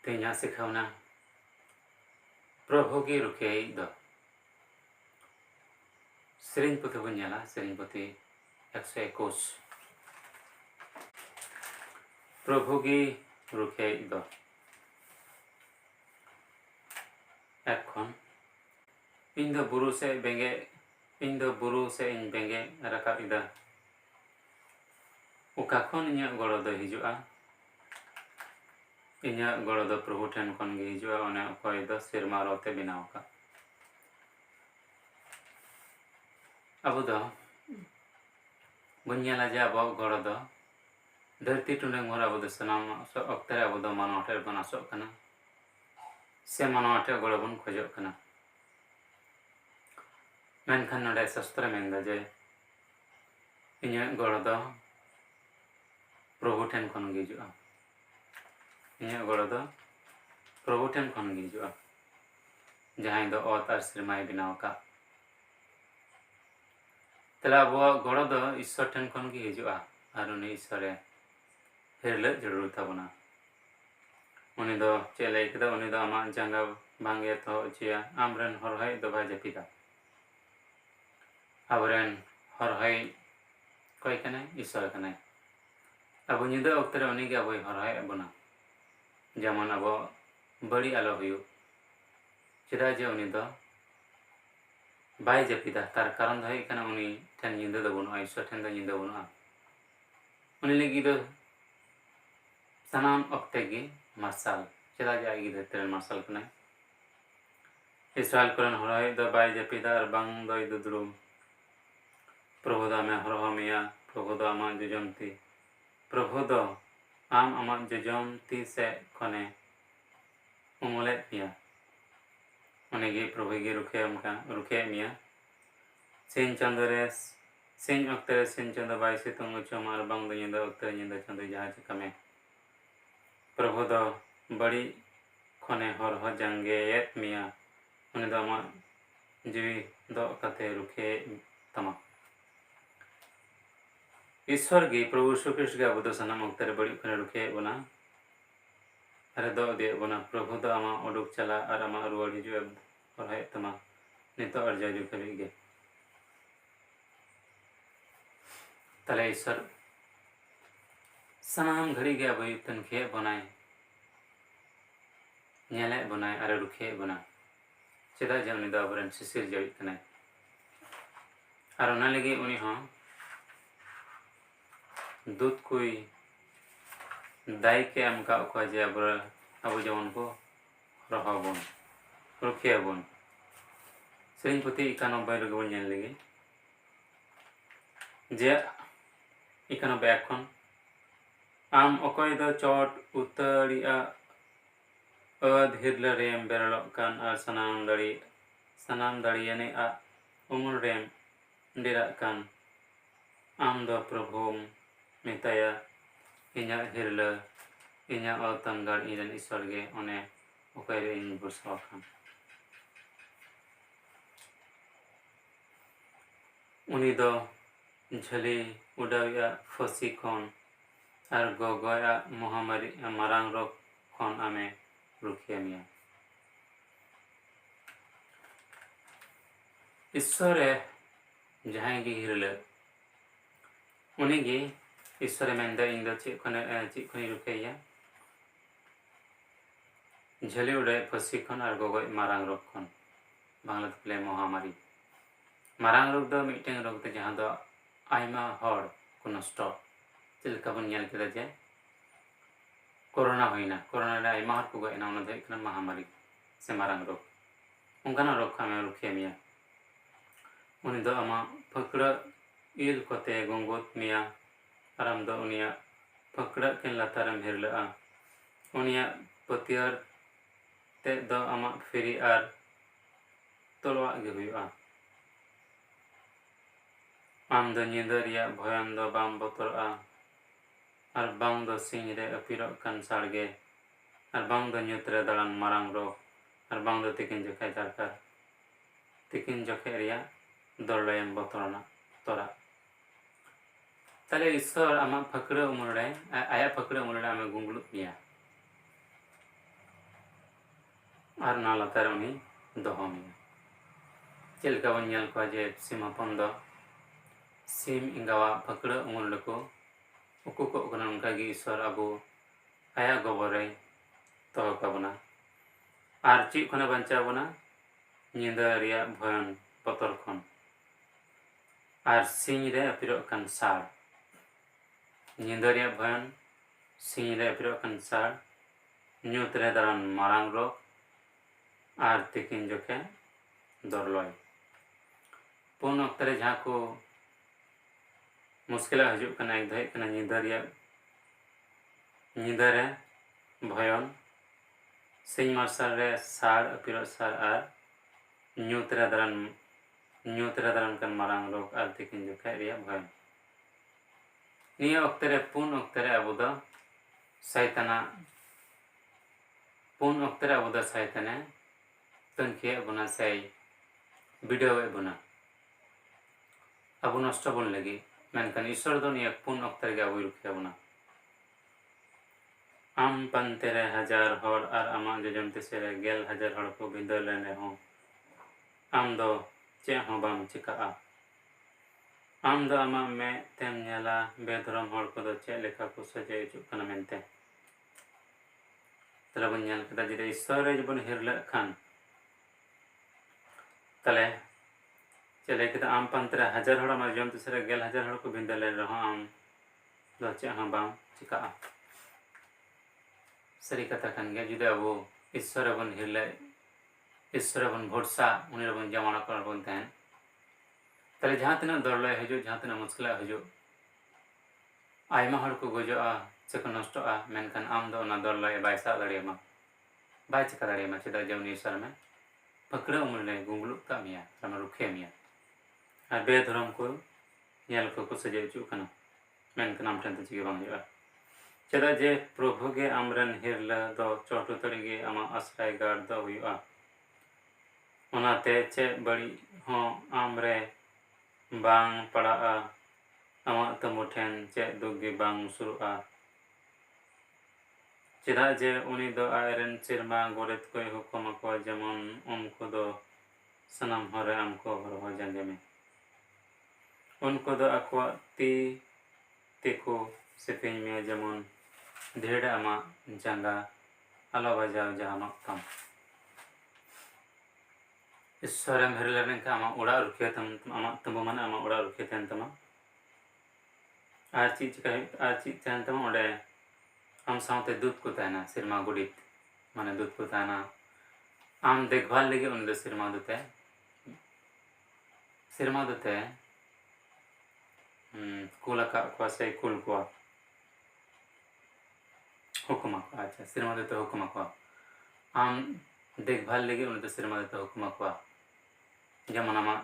Tenya sikhawna Prabhu ki rukhei do Sering puthi bun nyala sering puthi 121 Prabhu ki rukhei do এখন ᱤᱧ ᱫᱚ ᱵᱩᱨᱩ ᱥᱮᱫ ᱤᱧ ᱵᱮᱸᱜᱮᱫ ᱨᱟᱠᱟᱵ ᱮᱫᱟ ᱚᱠᱟ ᱠᱷᱚᱱ ᱤᱧᱟᱹᱜ ᱜᱚᱲᱚ ᱫᱚ ᱦᱤᱡᱩᱜᱼᱟ ᱤᱧᱟᱹᱜ ᱜᱚᱲᱚ ᱫᱚ ᱯᱨᱚᱵᱷᱩ ᱴᱷᱮᱱ ᱠᱷᱚᱱ ᱜᱮ ᱦᱤᱡᱩᱜᱼᱟ ᱚᱱᱮ ᱚᱠᱚᱭ ᱫᱚ ᱥᱮᱨᱢᱟ ᱨᱚᱛᱮ ᱵᱮᱱᱟᱣ ᱟᱠᱟᱫ ᱟᱵᱚ ᱫᱚ ᱵᱚᱱ ᱧᱮᱞᱟ ᱡᱮ ᱟᱵᱚᱣᱟᱜ ᱜᱚᱲᱚ ᱫᱚ ᱫᱷᱟᱹᱨᱛᱤ ᱴᱩᱰᱟᱹᱝ ᱦᱚᱲ ᱟᱵᱚ ᱫᱚ ᱥᱟᱱᱟᱢ ᱚᱠᱛᱮ ᱨᱮ ᱟᱵᱚ ᱫᱚ ᱢᱟᱱᱣᱟ ᱴᱷᱮᱱ ᱵᱚᱱ ᱟᱥᱚᱜ ᱠᱟᱱᱟ ᱥᱮ ᱢᱟᱱᱣᱟ ᱴᱷᱮᱱ ᱜᱚᱲᱚ ᱵᱚᱱ ᱠᱷᱚᱡᱚᱜ ᱠᱟᱱᱟ ᱢᱮᱱᱠᱷᱟन ᱱᱚᱰᱮ ᱥᱟᱥᱛᱨᱚ ᱢᱮᱱᱫᱟ ᱡᱮ ᱤᱧᱟᱹᱜ ᱜᱚᱲᱚ ᱫᱚ ᱯᱨᱚᱵᱷᱩ ᱴᱷᱮᱱ ᱠᱷᱚᱱ ᱜᱮ ᱦᱤᱡᱩᱜᱼᱟ ᱤᱧᱟᱹᱜ ᱜᱚᱲᱚ ᱫᱚ ᱯᱨᱚᱵᱷᱩ ᱴᱷᱮᱱ ᱠᱷᱚᱱ ᱜᱮ ᱦᱤᱡᱩᱜᱼᱟ ᱡᱟᱦᱟᱸᱭ ᱫᱚ ᱚᱛ ᱟᱨ ᱥᱮᱨᱢᱟᱭ ᱵᱮᱱᱟᱣ ᱟᱠᱟᱫ তাহলে আবহাওয়া গড় ᱫᱚ ঈশ্বর ᱴᱷᱮᱱ ᱠᱷᱚᱱ ᱜᱮ ᱦᱤᱡᱩᱜᱼᱟ ᱟᱨ ᱩᱱᱤ ঈশ্বরে ᱦᱤᱨᱞᱟᱹᱜ ᱡᱟᱹᱨᱩᱲ ᱛᱟᱵᱚᱱᱟ ᱩᱱᱤ ᱫᱚ ᱪᱮᱫ ᱞᱟᱹᱭ ᱠᱮᱫᱟ ᱩᱱᱤ ᱫᱚ ᱟᱢᱟᱜ ᱡᱟᱸᱜᱟ ᱵᱟᱝ ᱮ ᱫᱚᱦᱚ ᱦᱚᱪᱚᱭᱟ ᱟᱢᱨᱮᱱ ᱦᱚᱨᱦᱚᱭ ᱫᱚ ᱵᱟᱭ ᱡᱟᱹᱯᱤᱫᱟ ᱟᱵᱚᱨᱮᱱ ᱦᱚᱨᱦᱚᱭ ᱚᱠᱚᱭ ᱠᱟᱱᱟᱭ ঈশ্বর ᱠᱟᱱᱟᱭ ᱟᱵᱚ ᱧᱤᱫᱟᱹ ᱚᱠᱛᱮ ᱨᱮ ᱩᱱᱤ ᱜᱮ ᱟᱵᱚᱭ ᱦᱚᱨᱦᱚᱭᱮᱫ ᱵᱚᱱᱟ যেমন ᱟᱵᱚ ᱵᱟᱹᱲᱤᱡ ᱟᱞᱚ ᱦᱩᱭᱩᱜ ᱪᱮᱫᱟᱜ ᱡᱮ ᱩᱱᱤ ᱫᱚ ᱵᱟᱭ ᱡᱟᱹᱯᱤᱫᱟ ᱛᱟᱨ ᱠᱟᱨᱚᱱ ᱫᱚ ᱦᱩᱭᱩᱜ ᱠᱟᱱᱟ ᱩᱱᱤ ᱴᱷᱮᱱ ᱧᱤᱫᱟᱹ ᱫᱚ ᱵᱟᱹᱱᱩᱜᱼᱟ ঈশ্বর ᱴᱷᱮᱱ ᱫᱚ ᱧᱤᱫᱟᱹ ᱵᱟᱹᱱᱩᱜᱼᱟ ᱩᱱᱤ ᱞᱟᱹᱜᱤᱫ ᱫᱚ ᱥᱟᱱᱟᱢ ᱚᱠᱛᱮ ᱜᱮ ᱢᱟᱨᱥᱟᱞ ᱪᱮᱫᱟᱜ ᱡᱮ ᱟᱡ ᱜᱮ ᱫᱷᱟᱹᱨᱛᱤ ᱨᱮᱱ ᱢᱟᱨᱥᱟᱞ ᱠᱟᱱᱟᱭ ᱤᱥᱨᱟᱭᱮᱞ ᱠᱚᱨᱮᱱ ᱦᱚᱲᱦᱚᱭ ᱫᱚ ᱵᱟᱭ ᱡᱟᱹᱯᱤᱫᱟ ᱟᱨ ᱵᱟᱝ ᱫᱚᱭ ᱫᱩᱫᱽᱲᱩᱢ ᱯᱨᱚᱵᱷᱩ ᱫᱚ ᱟᱢᱮ ᱦᱚᱨᱦᱚ ᱢᱮᱭᱟ ᱯᱨᱚᱵᱷᱩ ᱫᱚ ᱟᱢᱟᱜ ᱡᱚᱡᱚᱢ ᱛᱤ ᱯᱨᱚᱵᱷᱩ ᱫᱚ ᱟᱢ ᱟᱢᱟᱜ ᱡᱚᱡᱚᱢ ᱛᱤ ᱥᱮᱫ ᱠᱷᱚᱱᱮ ᱩᱢᱩᱞᱮᱫ ᱢᱮᱭᱟ ᱩᱱᱤᱜᱮ ᱯᱨᱚᱵᱷᱩ ᱜᱮ ᱨᱩᱠᱷᱤᱭᱟᱹᱭᱮᱫ ᱢᱮᱭᱟ ᱥᱤᱧ ᱪᱟᱸᱫᱳ ᱨᱮ ᱥᱤᱧ ᱚᱠᱛᱮ ᱨᱮ ᱥᱤᱧ ᱪᱟᱸᱫᱳ ᱵᱟᱭ ᱥᱤᱛᱩᱝ ᱚᱪᱚᱣᱟᱢᱟ ᱟᱨ ᱵᱟᱝ ᱫᱚ ᱧᱤᱫᱟᱹ ᱚᱠᱛᱮ ᱨᱮ ᱧᱤᱫᱟᱹ ᱪᱟᱸᱫᱳ ᱡᱟᱦᱟᱸ ᱪᱤᱠᱟ ᱢᱮ ᱯᱨᱚᱵᱷᱩ ᱫᱚ ᱵᱟᱹᱲᱤᱡ ᱠᱷᱚᱱᱮ ᱦᱚᱨᱦᱚ ᱡᱟᱸᱜᱮᱭᱮᱫ ᱢᱮᱭᱟ उन्हें तो आमा जीवी दो कथे रुखे तमा ईश्वर की प्रभु यीशु ख्रिस्ट के अबुद सनम अक्तर बड़ी खने रुखे बना अरे दो दे बना प्रभु तो आमा उडुक चला और आमा रुवाड़ी जो और है तमा नितो अर्जा जो करेंगे तले ईश्वर सनाम घड़ी के अबुद तनखे बनाए ᱧᱮᱞᱮ ᱵᱚᱱᱟᱭ ᱟᱨ ᱨᱩᱠᱷᱤᱭᱟᱹ ᱵᱚᱱᱟ ᱪᱮᱫᱟᱜ ᱡᱮ ᱩᱱᱤ ᱫᱚ ᱟᱵᱚᱨᱮᱱ ᱥᱤᱥᱤᱨ ᱡᱟᱹᱣᱤᱡ ᱠᱟᱱᱟᱭ ᱟᱨ ᱚᱱᱟ ᱞᱟᱹᱜᱤᱫ ᱩᱱᱤ ᱦᱚᱸ ᱫᱩᱛ ᱠᱚᱭ ᱫᱟᱭᱤᱛᱛᱚ ᱮᱢ ᱟᱠᱟᱫ ᱠᱚᱣᱟ ᱡᱮ ᱟᱵᱚ ᱡᱮᱢᱚᱱ ᱠᱚ ᱨᱚᱦᱚ ᱵᱚᱱ ᱨᱩᱠᱷᱤᱭᱟᱹ ᱵᱚᱱ ᱥᱮᱨᱮᱧ ᱯᱩᱛᱷᱤ 91 ᱨᱮᱜᱮ ᱵᱚᱱ ᱧᱮᱞ ᱞᱮᱜᱮ ᱡᱮ 91 ᱠᱷᱚᱱ ᱟᱢ ᱚᱠᱚᱭ ᱫᱚ ᱪᱚᱴ ᱩᱛᱟᱹᱨᱤᱜᱼᱟ ᱟᱹᱫ ᱦᱤᱨᱞᱟᱹ ᱨᱮᱢ ᱵᱮᱨᱮᱞᱚᱜ ᱠᱟᱱ ᱟᱨ ᱥᱟᱱᱟᱢ ᱫᱟᱲᱮᱭᱟᱱᱤᱡᱼᱟᱜ ᱩᱢᱩᱞ ᱨᱮᱢ ᱰᱮᱨᱟᱜ ᱠᱟᱱ ᱟᱢ ᱫᱚ ᱯᱨᱚᱵᱷᱩᱢ ᱢᱮᱛᱟᱭᱟ ᱤᱧᱟᱹᱜ ᱦᱤᱨᱞᱟᱹ ᱤᱧᱟᱹᱜ ᱚᱛᱟᱝᱜᱟᱲ ᱤᱧᱨᱮᱱ ᱤᱥᱥᱚᱨ ᱜᱮ ᱚᱱᱮ ᱚᱠᱚᱭ ᱨᱮ ᱤᱧ ᱵᱚᱥᱚ ᱟᱠᱟᱱ ᱩᱱᱤ ᱫᱚ ᱡᱷᱟᱹᱞᱤ ᱩᱰᱟᱹᱣᱤᱡᱼᱟᱜ ᱯᱷᱟᱹᱥᱤ ᱠᱷᱚᱱ ᱟᱨ ᱜᱚᱜᱚᱭᱟᱜ ᱢᱚᱦᱟᱢᱟᱨᱤ ᱢᱟᱨᱟᱝ ᱨᱳᱜᱽ ᱠᱷᱚᱱ ᱟᱢᱮ रुखिया मिया ईश्वरे जहां गी हिरले उनीगी ईश्वरे मेंदा इन दो चेक खने रुखिया झली उड़े फसी खन और गोगोय मारांग रोग खन बांग्ला तले महामारी मारांग रोग दो मिटेंग रोग ते जहां दो आयमा हर को नष्ट चलका बन नेल केदा जे कोरोना होइना कोरोना रे आयमा हर को गयना उन दे कना महामारी से मारांग रोग उनकाना रोग खामे रुखिया मिया उनी दो आमा फकड़ा इल कोते गंगोत मिया आराम दो उनिया फकड़ा के लतारम हिरला उनिया पतियार ते दो आमा फेरी आर तोलवा गे हुआ आम दो निदरिया भयन दो बाम बतरा और बांग दो सिंह रे अपिरो कन साड़गे और बांग दो nyutre दालान मारांग रो और बांग दो तिकिन जखे जाकर तिकिन जखे रिया दौड़ायम बतरना तोरा ताले ईश्वर आमा फकड़ा उमरडे आया फकड़ा उमरडे आमे गुंगलुत मिया ᱟᱨ ᱚᱱᱟ ᱞᱟᱛᱟᱨ ᱩᱱᱤ ᱫᱚᱦᱚ ᱢᱮᱭᱟ। ᱪᱮᱫ ᱞᱮᱠᱟ ᱵᱚᱱ ᱧᱮᱞ ᱠᱚᱣᱟ ᱡᱮ ᱥᱤᱢ ᱦᱚᱯᱚᱱ ᱫᱚ ᱥᱤᱢ ᱮᱸᱜᱟᱣᱟᱜ ᱯᱷᱟᱹᱠᱲᱟᱹᱜ ᱩᱢᱩᱞ ᱨᱮᱠᱚ ᱩᱠᱩ ᱠᱚᱜ ᱠᱟᱱᱟ, ᱚᱱᱠᱟᱜᱮ ᱤᱥᱥᱚᱨ ᱟᱵᱚ ᱟᱭᱟᱜ ᱜᱚᱵᱚᱨᱮ ᱫᱚᱦᱚ ᱠᱟᱵᱚᱱᱟ। ᱟᱨ ᱪᱮᱫ ᱠᱷᱚᱱᱮ ᱵᱟᱧᱪᱟᱣ ᱵᱚᱱᱟ? ᱧᱤᱫᱟᱹ ᱨᱮᱭᱟᱜ ᱵᱷᱚᱭᱚᱱ ᱵᱚᱛᱚᱨ ᱠᱷᱚᱱ ᱟᱨ ᱥᱤᱧ ᱨᱮ ᱟᱹᱯᱤᱨᱚᱜ ᱠᱟᱱ ᱥᱟᱲ। ᱧᱤᱫᱟᱹ ᱨᱮᱭᱟᱜ ᱵᱷᱚᱭᱚᱱ, ᱥᱤᱧ ᱨᱮ ᱟᱹᱯᱤᱨᱚᱜ ᱠᱟᱱ ᱥᱟᱲ, ᱧᱩᱛ ᱨᱮ ᱫᱟᱬᱟᱱ ᱢᱟᱨᱟᱝ ᱨᱳᱜᱽ ᱟᱨ ᱛᱤᱠᱤᱱ ᱡᱚᱠᱷᱮᱡ ᱫᱚᱨᱞᱚᱭ। ᱯᱩᱱ ᱚᱠᱛᱚ ᱨᱮ ᱡᱟᱦᱟᱸ ᱠᱚ मुश्किल हजूक एक दो ᱧᱤᱫᱟᱹ ᱨᱮ ᱵᱷᱚᱭᱚᱱ, ᱥᱤᱧ ᱢᱟᱨᱥᱟᱞ ᱨᱮ ᱥᱟᱲ ᱟᱹᱯᱤᱨᱚᱜ ᱥᱟᱲ ᱟᱨ ᱧᱩᱛ ᱨᱮ ᱫᱟᱬᱟᱱ ᱠᱟᱱ ᱢᱟᱨᱟᱝ ᱨᱳᱜᱽ ᱟᱨ ᱛᱤᱠᱤᱱ ᱡᱚᱠᱷᱮᱡ ᱨᱮᱭᱟᱜ ᱵᱷᱚᱭᱚᱱ। ᱱᱤᱭᱟᱹ ᱚᱠᱛᱚ ᱨᱮ ᱯᱩᱱ ᱚᱠᱛᱚ ᱨᱮ ᱟᱵᱚ ᱫᱚ शैतानाᱜ ᱯᱩᱱ ᱚᱠᱛᱚ ᱨᱮ ᱟᱵᱚ ᱫᱚ शैताने ᱛᱩᱱᱠᱷᱤᱭᱮᱫ ᱵᱚᱱᱟ ᱥᱮᱭ ᱵᱤᱰᱟᱹᱣᱮᱫ ᱵᱚᱱᱟ ᱟᱵᱚ नष्ट ᱵᱚᱱ ᱞᱟᱹᱜᱤᱫ। मेनखान ईश्वर दो निया पुन अक्तर के अबुई रुखिया बना आम पंतेरे हजार हर और आमा जजम तेसेरे 10,000 हर को बिंदर लेने हो आम दो चे हो बाम चिका आम दो आमा में तेम न्याला बेधरम हर को दो चे लेखा को सजे चुकना मेंते तले बन न्याल कदा जिदे ईश्वर जबन हिरले खान तले चले kita am pantra 1000 hora ma jom tisere 10,000 hor ko bindale raho am do che ha bang chika sari kata kan ge jude abo ईश्वर बन हिले ईश्वर बन भरोसा उनी बन जमाना कर बन तहन तले जहां तना दरले हजो जहां तना मुश्किल हजो आयमा हर को गोजोआ से को नष्टोआ मेनखान आम दो ना दरले बायसा दड़ियमा बाय चिका दड़ियमा चेदा जौन ईश्वर में पकड़ा उमरले गुंगलु का मिया रमा रुखे मिया और बेधरम को ᱧᱮᱞ ᱠᱚ ᱥᱟᱡᱟᱣ ᱦᱚᱪᱚᱜ ᱠᱟᱱᱟ ᱢᱮᱱᱠᱷᱟᱱ ᱟᱢ ᱴᱷᱮᱱ ᱫᱚ ᱪᱮᱫ ᱵᱟᱝ ᱦᱩᱭᱩᱜᱼᱟ ᱪᱮᱫᱟᱜ ᱡᱮ ᱯᱨᱚᱵᱷᱩ ᱜᱮ ᱟᱢᱨᱮᱱ ᱦᱤᱨᱞᱟᱹ ᱫᱚ ᱪᱚᱴ ᱩᱛᱟᱹᱨ ᱜᱮ ᱟᱢᱟᱜ ᱟᱥᱨᱟᱭ ᱜᱟᱲ ᱫᱚ ᱦᱩᱭᱩᱜᱼᱟ ᱚᱱᱟᱛᱮ ᱪᱮᱫ ᱵᱟᱹᱲᱤᱡ ᱦᱚᱸ ᱟᱢᱨᱮ ᱵᱟᱝ ᱯᱟᱲᱟᱜᱼᱟ ᱟᱢᱟᱜ ᱛᱟᱹᱢᱵᱩ ᱴᱷᱮᱱ ᱪᱮᱫ ᱫᱩᱠ ᱜᱮ ᱵᱟᱝ ᱥᱩᱨᱩᱜᱼᱟ ᱪᱮᱫᱟᱜ ᱡᱮ ᱩᱱᱤ ᱫᱚ ᱟᱡᱨᱮᱱ ᱥᱮᱨᱢᱟ ᱜᱚᱨᱮᱛ ᱠᱚᱭ ᱦᱩᱠᱩᱢ ᱟᱠᱚᱣᱟ ᱡᱮᱢᱚᱱ ᱩᱱᱠᱩ ᱫᱚ ᱥᱟᱱᱟᱢ ᱦᱚᱨᱮ ᱟᱢ ᱠᱚ ᱦᱚᱨᱦᱚ ᱡᱟᱸᱜᱮ ᱢᱮ उनको दो अक्वा ती तेको सेपें में जमन धेड़ आमा जंगा अला बजाव जहां तम ईश्वर मेहरलेन का आमा उड़ा रुकिया तम आमा तम मन आमा उड़ा रुकिया तन तम आज चीज तन तम ओडे हम साथे दूध को ताना सिरमा गुडित माने दूध को ताना आम देखभाल लगे उन दो सिरमा दुते कुला का से कुल को हुकुम को अच्छा सिरमा देते हुकुम को आम देखभाल लगे उन सिरमा देते हुकुम को जमन आमा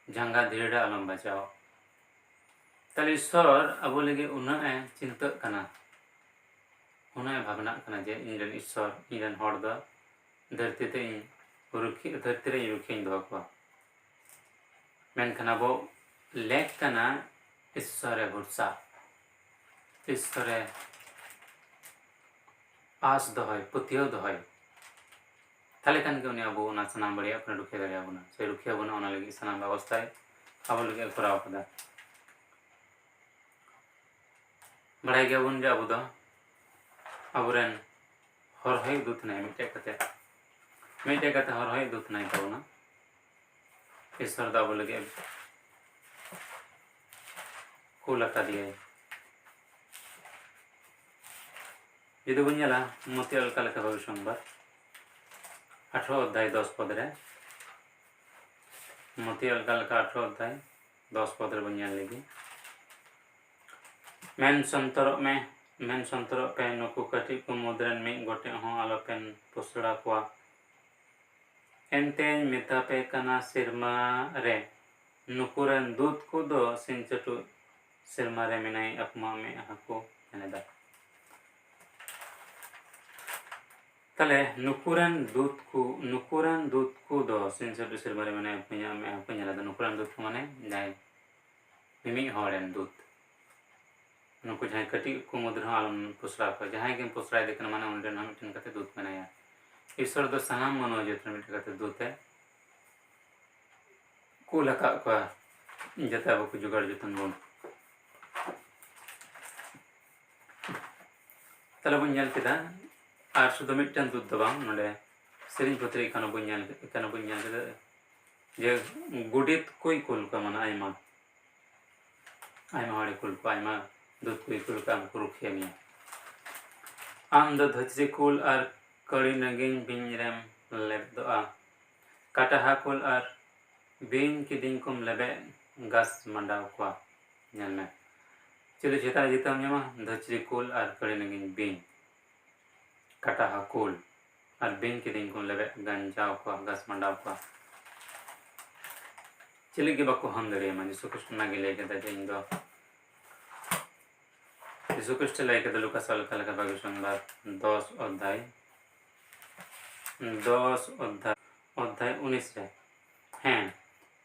जंगा धीरे आलम बचाओ तले ईश्वर अब लगे उन्ना चिंता कना उन्ना भावना कना जे इनरन ईश्वर इनरन हर द धरती ते रुखी धरती रे रुखी दो को मेनखान अब लेक कना ईश्वर भरोसा ईश्वर आस दहय पतियो दहय ताले कान के उनी अबो ना सनाम बड़िया अपने रुखे दरिया बना से रुखिया बना ओना लगी सनाम व्यवस्था अब लगे कराव कदा बड़ाई गया बुन जा बुदा अबरेन हर है दूत नहीं मिटे कते हर है दूत नहीं तो ना ईश्वर दा अब लगे कुल का दिए जुदी बन मती अलका लेखा भविष्यवाणी 18 अध्याय 10 पद रे मती अलका लेखा 18 अध्याय 10 पद रे बन लगी मेन संतरो पे नुकु कटी को मुद्रन में गोटे हों आलो पेन पुसड़ा को एनते मिता पे कना सिरमा रे नुकुरन दूध को दो सिंचटू सिरमा रे मिनाई अपमा में हको एनेदा तले नुकुरन दूध को दो सिंचटू सिरमा रे मिनाई अपमा में हको एनेदा नुकुरन दूध को माने जाय मिमी हॉरेन दूध नुकु जहां कटी को मुद्र आलम पुसरा को जहां के पुसरा देखन माने उनरे नाम ठन कते दूध बनाया ईश्वर दो सानाम मनोज मिटे दूते कूल को जते अब को जुगाड़ जतन बन तले बन नेल केदा आर शुद्ध मिटन दूध दो बांग नोडे सेरिंग पुत्री कानो बन नेल केदा जे गुडित कोई कुल का मन आयमा हड़े कुल को आयमा दूध कोई कुल का हमको रुखे मिया आम दो धचरी कुल और कड़ी नगिन बिन रेम लेब दो आ काटा हा कुल और बिन की दिन कुम लेबे गस मंडाव को नेल में चलो चेता जीता ᱧᱟᱢᱟ धचरी कुल और कड़ी नगिन बिन काटा हा कुल और बिन की दिन कुम लेबे गंजाव को गस मंडाव को चले के बाको हम दड़े मा यीशु कृष्ण ना गिले के दे इन दो यीशु कृष्ण लाइक द लुका साल का लगा बागु संबाद 10 अध्याय 19 रे हैं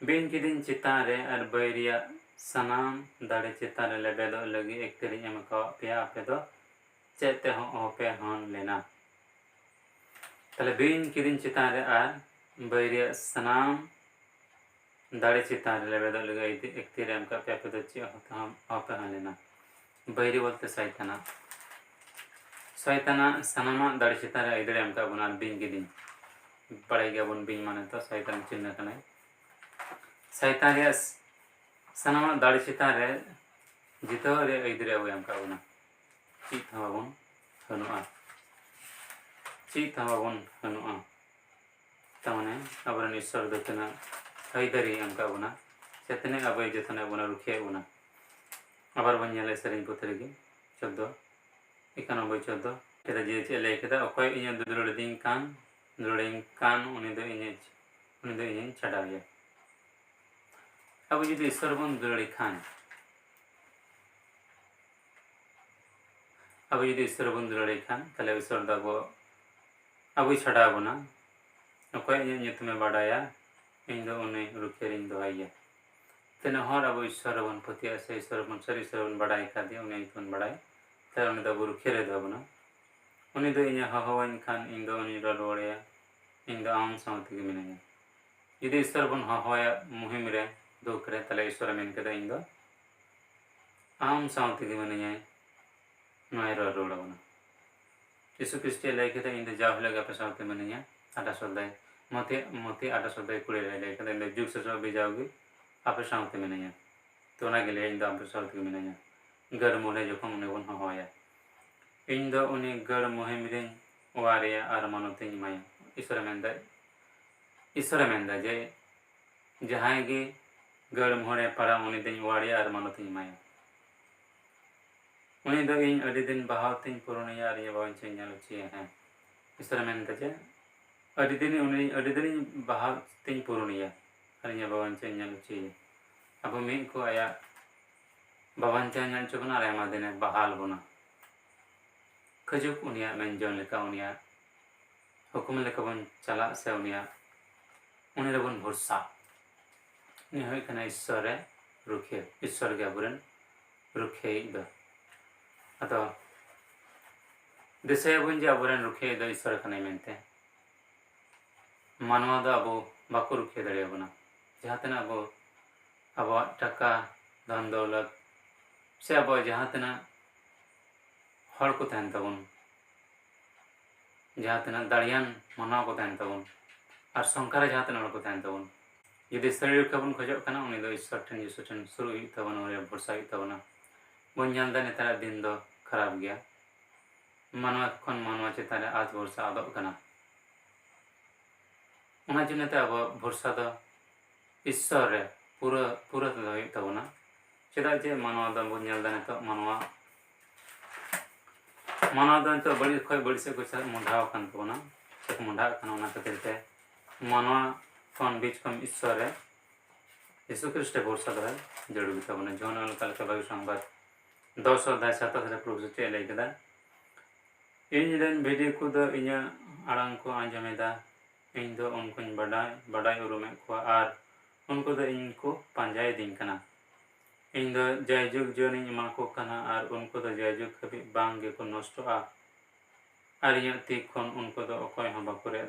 बिन की दिन चिता रे और बैरिया सनाम दाड़े चिता रे लेबे दो लगी एक तेरी एम का पिया पे दो चेते हो ओपे हन लेना तले बिन की दिन चिता रे और बैरिया सनाम दाड़े चिता रे लेबे दो लगी एक तेरी एम का पिया पे दो चे हम ओपे हन लेना बैरी बोलते सैताना सनामा दाड़े चिता रे इधर एम का बना बिन की दिन पढ़ाई गया बन बिन माने तो सैतान चिन्ह कने सैतान या सनामा दाड़े चिता रे जितो रे इधर एम का बना चित हवाबन हनुआ चित हवाबन हनुआ तमने अबरन ईश्वर दतना हैदरी एम का बना चेतने अबय जतने बना रुखे बना आबार बन नेले सेरिंग पुत्री की 14 91 14 केदा जे चे ले केदा अकोय इnya दुदुरदिं कान उनी दो इnya छडाविया अब जुदी ईश्वर बन दुदुरदि खान अब जुदी ईश्वर बन दुदुरदि खान तले ईश्वर दाबो अब छडाबोना अकोय इnya nyutume badaya इन दो उनी रुखेरिंग दोहाइया तेने हर अब ईश्वर बन पति ऐसे ईश्वर बन सर ईश्वर बन बड़ाई कर दिया उन्हें तुम बड़ाई तेरे उन्हें दबुरु खेरे दबना उन्हें दो इन्हें हवाइन खान इन दो उन्हें रोड़े इन दो आम सामती के मिलेंगे यदि ईश्वर बन हवाया मुहिम रे दो करे तले ईश्वर में इनके दा इन दो आम सामती के मिलेंगे नायरा रोड़ा बना यीशु क्रिस्टिया लेके दा इन दो जाव लगा पे सामती मिलेंगे आटा सोल्दाय मोती आटा सोल्दाय कुड़े लेके दा इन दो जुग से जो भी जाओगी आप शांति में नहीं तो ना गिले इन दो आप शांति में नहीं घर मोले जो कम उन्हें उन्हें होया इन दो उन्हें घर मोहे मिले वारिया आरमानोते निमाया ईश्वर मेंदा जे जहाँ के घर मोहरे पड़ा उन्हें दिन वारिया आरमानोते निमाया उन्हें दो इन अड़ी दिन बहाव तीन पुराने यार ये बावन चेंज आलोचिए हैं ईश्वर मेंदा जे अड़ी दिन उन्हें अड़ी दिन बहाव तीन पुराने यार हरिया बावन चेंज आलोचिए अब मैं को आया बावन चेंज आलोचना आरे मादेने बहाल बना खजुक उनिया मेंजन लेका उनिया हुकुम लेका बन चला से उनिया उन्हें रबन भरोसा ने होय कना ईश्वर रुखे ईश्वर के अबरन रुखे द अतो दिसे बन जे अबरन रुखे द ईश्वर कना मेनते मानवा द अबो बाको रुखे दड़े बना जहाँ तना अब टका धन दौलत से अब जहाँ तना हर को तहन तबन जहाँ तना दाड़ियान मनाव को तहन तबन और संकार जहाँ तना को तहन तबन यदि शरीर के बन खोजो कना उनी दो ईश्वर ठन यीशु ठन शुरू ही तबन और भरोसा ही तबना बन जानदा नेतारा दिन दो खराब गया मानवा खन मानवा चेतारे आज भरोसा आदब कना उना जुनेते अब भरोसा दो ईश्वर रे पूरा तबना चेदा जे मानवा दा बन नेलदा ने तो मानवा दा तो बड़ी खय बड़ी से कुछ मुंडाव कान तबना एक मुंडा कान उना खातिर ते मानवा कौन बीच कम ईश्वर रे यीशु ख्रिस्ट भरोसा दो जरूरी तबना जोन कल के बाग संबाद 10 अध्याय 7 रे प्रभु से ले केदा इन रन भिडी को दो इnya आड़ांग को आंजमेदा इन दो उनको बड़ाई उरुमे को आर उनको दो इनको पंजाय दिन कना इन दो जयजुग जोनी इमा को कना आर उनको दो जयजुग कभी बांगे को नष्ट आ ᱟᱨ ᱤᱧᱟᱹᱜ ᱛᱤ ᱠᱷᱚᱱ ᱩᱱᱠᱩ ᱫᱚ ᱚᱠᱚᱭ ᱦᱚᱸ ᱵᱟᱠᱚ ᱨᱮ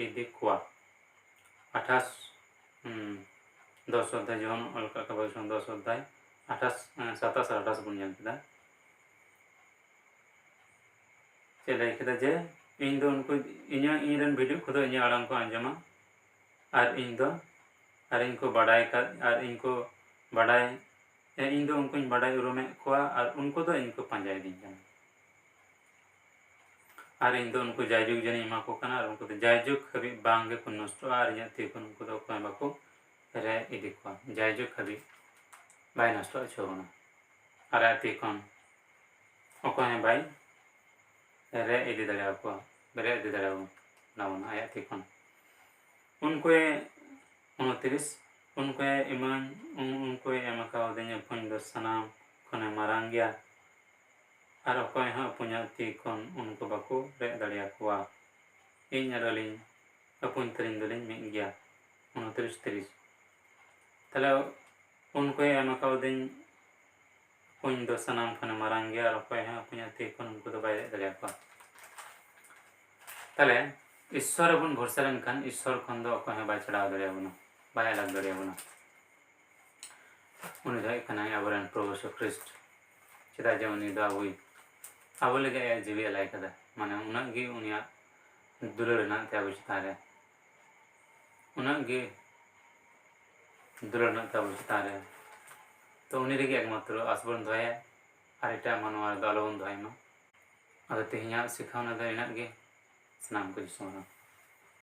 ᱤᱫᱤ ᱠᱚᱣᱟ। 10 অধ্যায় যখন অল কাকা বৈষ্ণব 10 অধ্যায় 27 আর 28 বন ñel keda ᱪᱮᱫ ᱞᱟᱹᱭ ᱠᱮᱫᱟ ᱡᱮ ᱤᱧ ᱫᱚ ᱩᱱᱠᱩ ᱤᱧ ᱨᱮᱱ ᱵᱷᱤᱰᱤ ᱠᱚᱫᱚ ᱤᱧᱟᱹᱜ ᱟᱲᱟᱝ ᱠᱚ ᱟᱸᱡᱚᱢᱟ ᱟᱨ ᱤᱧ ᱠᱚ ᱵᱟᱰᱟᱭ ᱤᱧ ᱫᱚ ᱩᱱᱠᱩᱧ ᱵᱟᱰᱟᱭ ᱩᱨᱩᱢᱮᱫ ᱠᱚᱣᱟ ᱟᱨ ᱩᱱᱠᱩ ᱫᱚ ᱤᱧ ᱠᱚ ᱯᱟᱸᱡᱟᱭᱤᱫᱤᱧ ᱠᱟᱱᱟ ᱟᱨ ᱤᱧ ᱫᱚ ᱩᱱᱠᱩ ᱡᱟᱭᱡᱩᱜᱽ ᱡᱟᱹᱱᱤᱧ ᱮᱢᱟ ᱠᱚ ᱠᱟᱱᱟ ᱟᱨ ᱩᱱᱠᱩ ᱫᱚ ᱡᱟᱭᱡᱩᱜᱽ ᱦᱟᱹᱵᱤᱡ ᱵᱟᱝ ᱜᱮᱠᱚ ᱱᱚᱥᱴᱚᱜᱼᱟ ᱟᱨ ᱤᱧᱟᱹᱜ ᱛᱤ ᱠᱷᱚᱱ ᱩᱱᱠᱩ ᱫᱚ ᱚᱠᱚᱭ ᱵᱟᱠᱚ ᱨᱮ ᱤᱫᱤ ᱠᱚᱣᱟ ᱡᱟᱭᱡᱩᱜᱽ ᱦᱟᱹᱵᱤᱡ ᱵᱟᱭ ᱱᱚᱥᱴᱚ ᱦᱚᱪᱚ ᱵᱚᱱᱟ ᱟᱨ ᱟᱭᱟᱜ ᱛᱤ ᱠᱷᱚᱱ ᱚᱠᱚᱭ ᱦᱚᱸ ᱵᱟᱭ ᱨᱮ ᱤᱫᱤ ᱫᱟᱲᱮᱭᱟᱠᱚᱣᱟ ᱨᱮ ᱤᱫᱤ ᱫᱟᱲᱮᱭᱟᱵᱚᱱᱟ ᱟᱭᱟᱜ ᱛᱤ ᱠᱷᱚᱱ उनकोए 29 उनकोए एम अकाउदिᱧᱟ ᱯᱩᱧ ᱫᱚ ᱥᱟᱱᱟᱢ ᱠᱷᱚᱱᱮ ᱢᱟᱨᱟᱝ ᱜᱮᱭᱟ ᱟᱨ ᱚᱠᱚᱭ ᱦᱚᱸ ᱯᱩᱧᱟᱜ ᱛᱤ ᱠᱷᱚᱱ ᱩᱱᱠᱩ ᱵᱟᱠᱚ ᱨᱮᱡ ᱫᱟᱲᱮᱭᱟᱠᱚᱣᱟ ᱤᱧ ᱟᱨ ᱟᱹᱞᱤᱧ ᱟᱹᱯᱩᱧ ᱛᱟᱹᱞᱤᱧ ᱫᱚᱞᱤᱧ ᱢᱤᱫ ᱜᱮᱭᱟ 29-30 ᱛᱟᱦᱞᱮ उनकोए एम अकाउदिᱧ ᱯᱩᱧ ᱫᱚ ᱥᱟᱱᱟᱢ ᱠᱷᱚᱱᱮ ᱢᱟᱨᱟᱝ ᱜᱮᱭᱟ ᱟᱨ ᱚᱠᱚᱭ ᱦᱚᱸ ᱯᱩᱧᱟᱜ ᱛᱤ ᱠᱷᱚᱱ उनको ᱫᱚ ᱵᱟᱭ ᱨᱮᱡ ᱫᱟᱲᱮᱭᱟᱠᱚᱣᱟ তাহলে ईश्वर बन भरसा लेनखान ईश्वर खन दो अकय हं बाय चढ़ाव दाड़ेयाबोना बाय अलग दाड़ेयाबोना उनी दो कनाय आबोरेन प्रभु यीशु ख्रिस्ट चेदा जे उनी दो आबो लगे जीवी अलाय कदा माने उनाग गे उनिया दुलार हेनाग ताया आबो चेतान रे उनाग गे दुलार हेनाग ताया आबो चेतान रे तो उनी रेगे एकमात्र आसबन दोया आर एटा मानवा दो आलोबन दोयमा आदो तेहेᱧᱟᱜ सिखावना दो इनाग गे सानाम को जिसुना